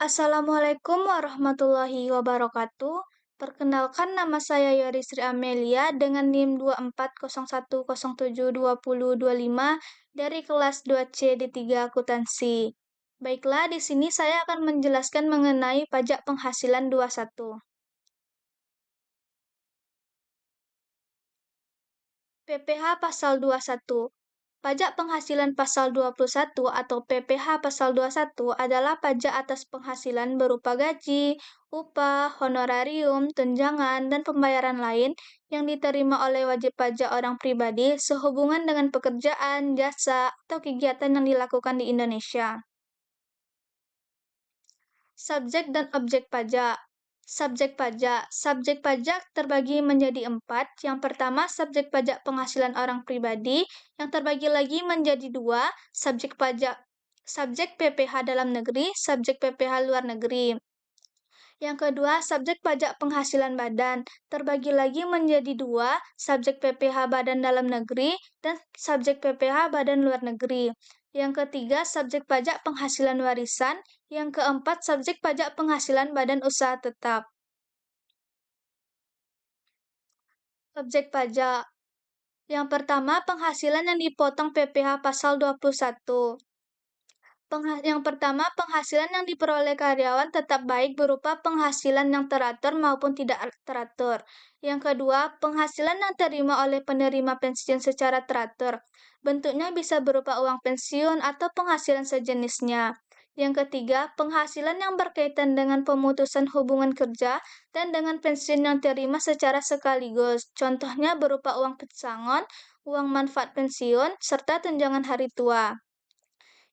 Assalamualaikum warahmatullahi wabarakatuh. Perkenalkan nama saya Yorisri Amelia dengan NIM 2401072025 dari kelas 2C D3 Akuntansi. Baiklah, di sini saya akan menjelaskan mengenai pajak penghasilan 21. PPh Pasal 21. Pajak penghasilan Pasal 21 atau PPh Pasal 21 adalah pajak atas penghasilan berupa gaji, upah, honorarium, tunjangan, dan pembayaran lain yang diterima oleh wajib pajak orang pribadi sehubungan dengan pekerjaan, jasa, atau kegiatan yang dilakukan di Indonesia. Subjek dan objek pajak. Subjek pajak terbagi menjadi 4. Yang pertama, subjek pajak penghasilan orang pribadi, yang terbagi lagi menjadi 2, subjek PPh dalam negeri, subjek PPh luar negeri. Yang kedua, subjek pajak penghasilan badan, terbagi lagi menjadi 2, subjek PPh badan dalam negeri dan subjek PPh badan luar negeri. Yang ketiga, subjek pajak penghasilan warisan. Yang keempat, subjek pajak penghasilan badan usaha tetap. Objek pajak. Yang pertama, penghasilan yang dipotong PPh Pasal 21. Yang pertama, penghasilan yang diperoleh karyawan tetap baik berupa penghasilan yang teratur maupun tidak teratur. Yang kedua, penghasilan yang terima oleh penerima pensiun secara teratur. Bentuknya bisa berupa uang pensiun atau penghasilan sejenisnya. Yang ketiga, penghasilan yang berkaitan dengan pemutusan hubungan kerja dan dengan pensiun yang terima secara sekaligus. Contohnya berupa uang pesangon, uang manfaat pensiun, serta tunjangan hari tua.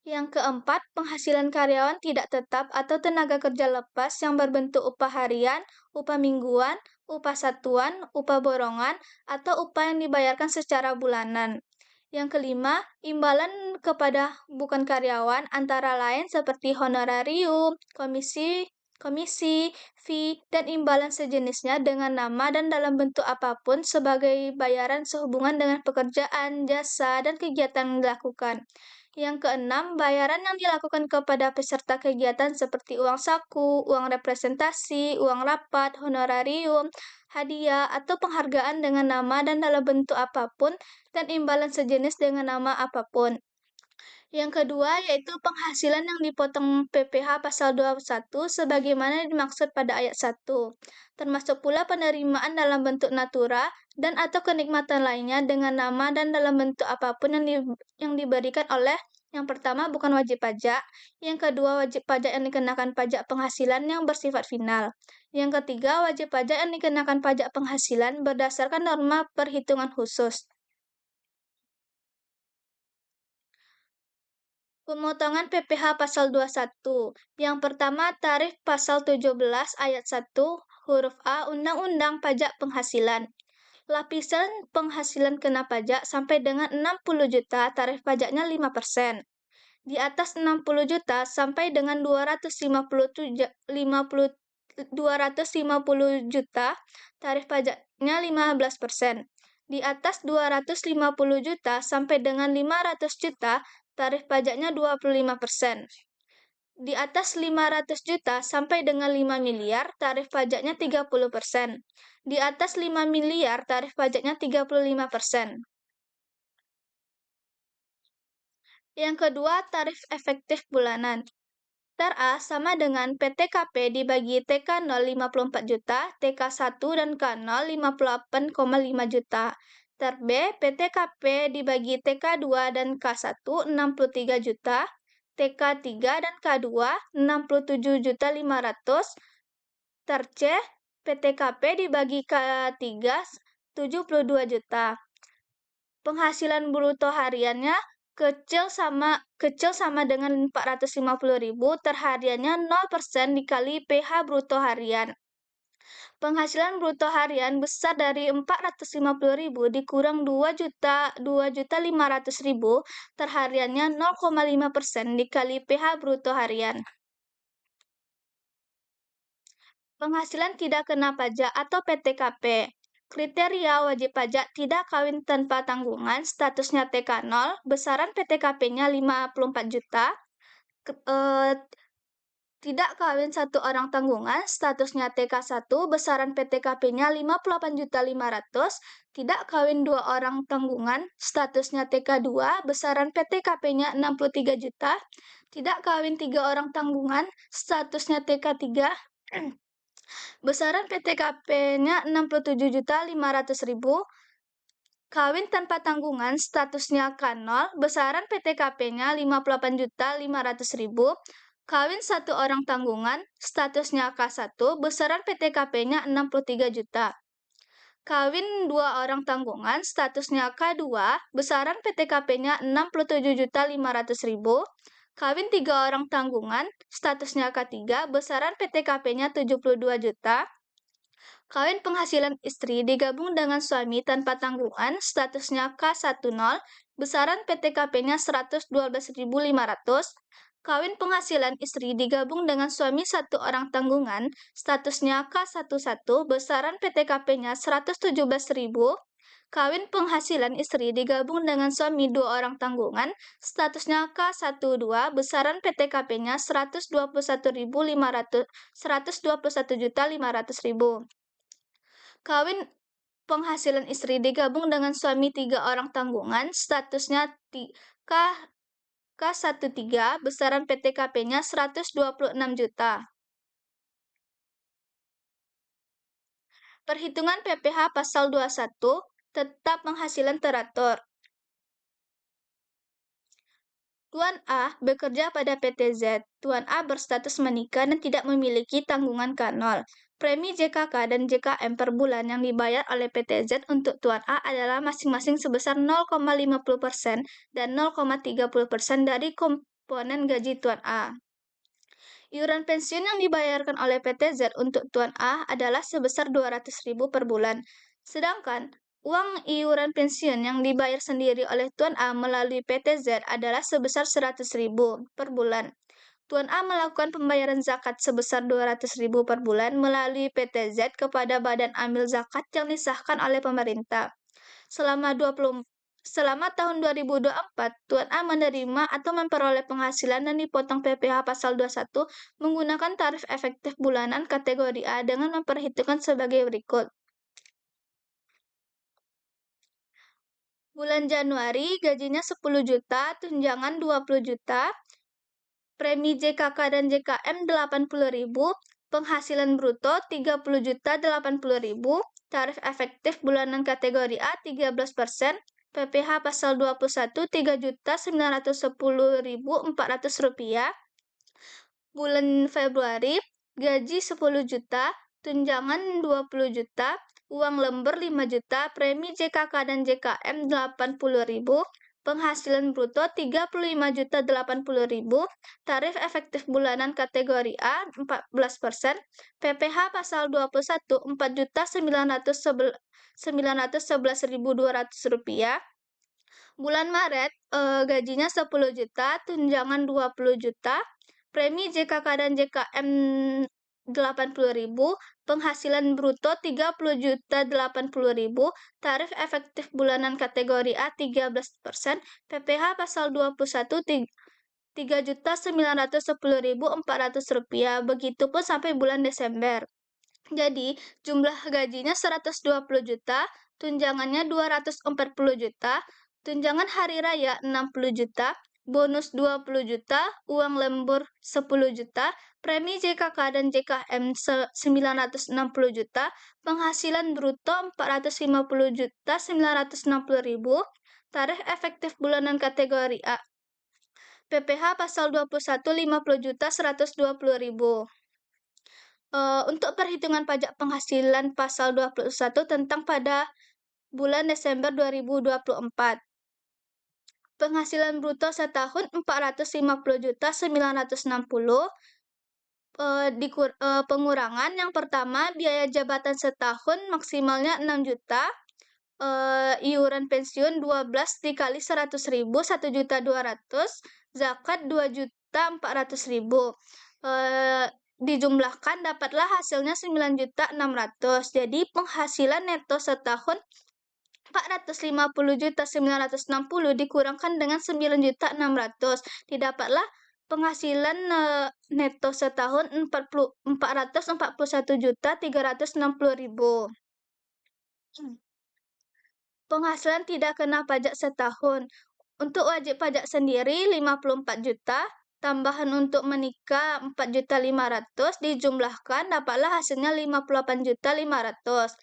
Yang keempat, penghasilan karyawan tidak tetap atau tenaga kerja lepas yang berbentuk upah harian, upah mingguan, upah satuan, upah borongan, atau upah yang dibayarkan secara bulanan. Yang kelima, imbalan kepada bukan karyawan antara lain seperti honorarium, komisi, fee, dan imbalan sejenisnya dengan nama dan dalam bentuk apapun sebagai bayaran sehubungan dengan pekerjaan, jasa, dan kegiatan yang dilakukan. Yang keenam, bayaran yang dilakukan kepada peserta kegiatan seperti uang saku, uang representasi, uang rapat, honorarium, hadiah, atau penghargaan dengan nama dan dalam bentuk apapun, dan imbalan sejenis dengan nama apapun. Yang kedua, yaitu penghasilan yang dipotong PPh Pasal 21 sebagaimana dimaksud pada ayat 1, termasuk pula penerimaan dalam bentuk natura dan atau kenikmatan lainnya dengan nama dan dalam bentuk apapun yang diberikan oleh yang pertama bukan wajib pajak, yang kedua wajib pajak yang dikenakan pajak penghasilan yang bersifat final, yang ketiga wajib pajak yang dikenakan pajak penghasilan berdasarkan norma perhitungan khusus. Pemotongan PPh Pasal 21. Yang pertama, tarif Pasal 17 Ayat 1 huruf A Undang-Undang Pajak Penghasilan. Lapisan penghasilan kena pajak sampai dengan 60 juta, tarif pajaknya 5%. Di atas 60 juta sampai dengan 250 juta, tarif pajaknya 15%. Di atas 250 juta sampai dengan 500 juta, tarif pajaknya 25%. Di atas 500 juta sampai dengan 5 miliar, tarif pajaknya 30%. Di atas 5 miliar, tarif pajaknya 35%. Yang kedua, tarif efektif bulanan. TER A sama dengan PTKP dibagi TK0 54 juta, TK1 dan K0 58,5 juta. TER B, PTKP dibagi TK2 dan K1 63 juta, TK3 dan K2 67 juta 500. TER C, PTKP dibagi K3 72 juta. Penghasilan bruto hariannya kecil sama dengan 450.000, terhariannya 0% dikali PH bruto harian. Penghasilan bruto harian besar dari 450.000 dikurang 2.500.000, terhariannya 0,5% dikali PH bruto harian. Penghasilan tidak kena pajak atau PTKP. Kriteria wajib pajak tidak kawin tanpa tanggungan, statusnya TK0, besaran PTKP-nya 54 juta, Tidak kawin satu orang tanggungan, statusnya TK1, besaran PTKP-nya 58.500.000. Tidak kawin dua orang tanggungan, statusnya TK2, besaran PTKP-nya 63 juta. Tidak kawin tiga orang tanggungan, statusnya TK3, besaran PTKP-nya 67.500.000. Kawin tanpa tanggungan, statusnya K0, besaran PTKP-nya 58.500.000. Kawin satu orang tanggungan, statusnya K1, besaran PTKP-nya 63 juta. Kawin dua orang tanggungan, statusnya K2, besaran PTKP-nya 67.500.000. Kawin tiga orang tanggungan, statusnya K3, besaran PTKP-nya 72 juta. Kawin penghasilan istri digabung dengan suami tanpa tanggungan, statusnya K10, besaran PTKP-nya 112.500. Kawin penghasilan istri digabung dengan suami satu orang tanggungan, statusnya K11, besaran PTKP-nya 117.000. Kawin penghasilan istri digabung dengan suami dua orang tanggungan, statusnya K12, besaran PTKP-nya 121.500. Kawin penghasilan istri digabung dengan suami tiga orang tanggungan, statusnya K K13, besaran PTKP-nya 126 juta. Perhitungan PPh pasal 21, tetap penghasilan teratur. Tuan A bekerja pada PT Z. Tuan A berstatus menikah dan tidak memiliki tanggungan K0. Premi JKK dan JKM per bulan yang dibayar oleh PT Z untuk Tuan A adalah masing-masing sebesar 0,50% dan 0,30% dari komponen gaji Tuan A. Iuran pensiun yang dibayarkan oleh PT Z untuk Tuan A adalah sebesar 200.000 per bulan. Sedangkan uang iuran pensiun yang dibayar sendiri oleh Tuan A melalui PT Z adalah sebesar 100.000 per bulan. Tuan A melakukan pembayaran zakat sebesar 200.000 per bulan melalui PT Z kepada Badan Amil Zakat yang disahkan oleh pemerintah. Selama tahun 2024, Tuan A menerima atau memperoleh penghasilan dan dipotong PPh pasal 21 menggunakan tarif efektif bulanan kategori A dengan memperhitungkan sebagai berikut. Bulan Januari gajinya 10 juta, tunjangan 20 juta, premi JKK dan JKM 80.000, penghasilan bruto 30 juta 80.000, tarif efektif bulanan kategori A 13%, PPh pasal 21 3.910.400 rupiah. Bulan Februari gaji 10 juta, tunjangan 20 juta, uang lembur 5 juta, premi JKK dan JKM 80.000, penghasilan bruto 35.080.000, tarif efektif bulanan kategori A 14%, PPh pasal 21 4.911.200 rupiah. Bulan Maret gajinya 10 juta, tunjangan 20 juta, premi JKK dan JKM 80.000, penghasilan bruto 30.080.000, tarif efektif bulanan kategori A 13%, PPh pasal 21 3.910.400 rupiah. Begitupun sampai bulan Desember. Jadi, jumlah gajinya 120 juta, tunjangannya 240 juta, tunjangan hari raya 60 juta, bonus 20 juta, uang lembur 10 juta, premi JKK dan JKM 960 juta, penghasilan bruto 450 juta 960.000, tarif efektif bulanan kategori A. PPh pasal 21 50 juta 120.000. Untuk perhitungan pajak penghasilan pasal 21 tentang pada bulan Desember 2024. Penghasilan bruto setahun 450.960. Pengurangan yang pertama, biaya jabatan setahun maksimalnya 6 juta. Iuran pensiun 12 dikali 100.000, 1.200.000. Zakat 2.400.000. Dijumlahkan dapatlah hasilnya 9.600.000. Jadi penghasilan neto setahun 450.960 dikurangkan dengan 9.600.000. Didapatlah Penghasilan neto setahun 441.360.000. Penghasilan tidak kena pajak setahun. Untuk wajib pajak sendiri 54 juta, tambahan untuk menikah 4.500.000 dijumlahkan dapatlah hasilnya 58.500.000.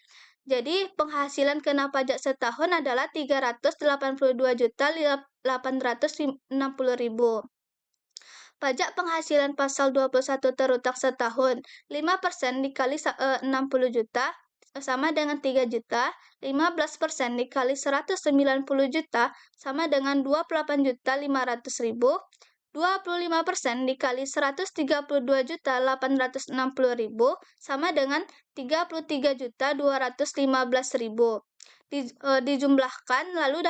Jadi penghasilan kena pajak setahun adalah 382.860.000. Pajak penghasilan pasal 21 terutang setahun. 5% dikali 60 juta sama dengan 3 juta. 15% dikali 190 juta sama dengan 28.500.000. 25% dikali 132.860.000 sama dengan 33.215.000. Dijumlahkan lalu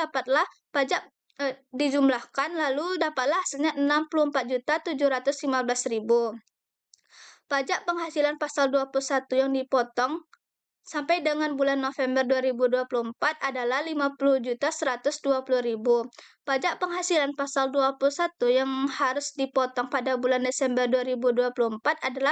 dapatlah hasilnya 64.715.000. Pajak penghasilan pasal 21 yang dipotong sampai dengan bulan November 2024 adalah 50.120.000. Pajak penghasilan pasal 21 yang harus dipotong pada bulan Desember 2024 adalah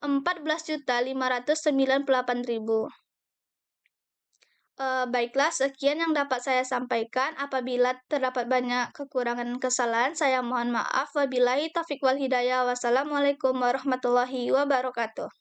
14.598.000. Baiklah, sekian yang dapat saya sampaikan. Apabila terdapat banyak kekurangan dan kesalahan, saya mohon maaf. Wabillahi taufiq wal hidayah. Wassalamualaikum warahmatullahi wabarakatuh.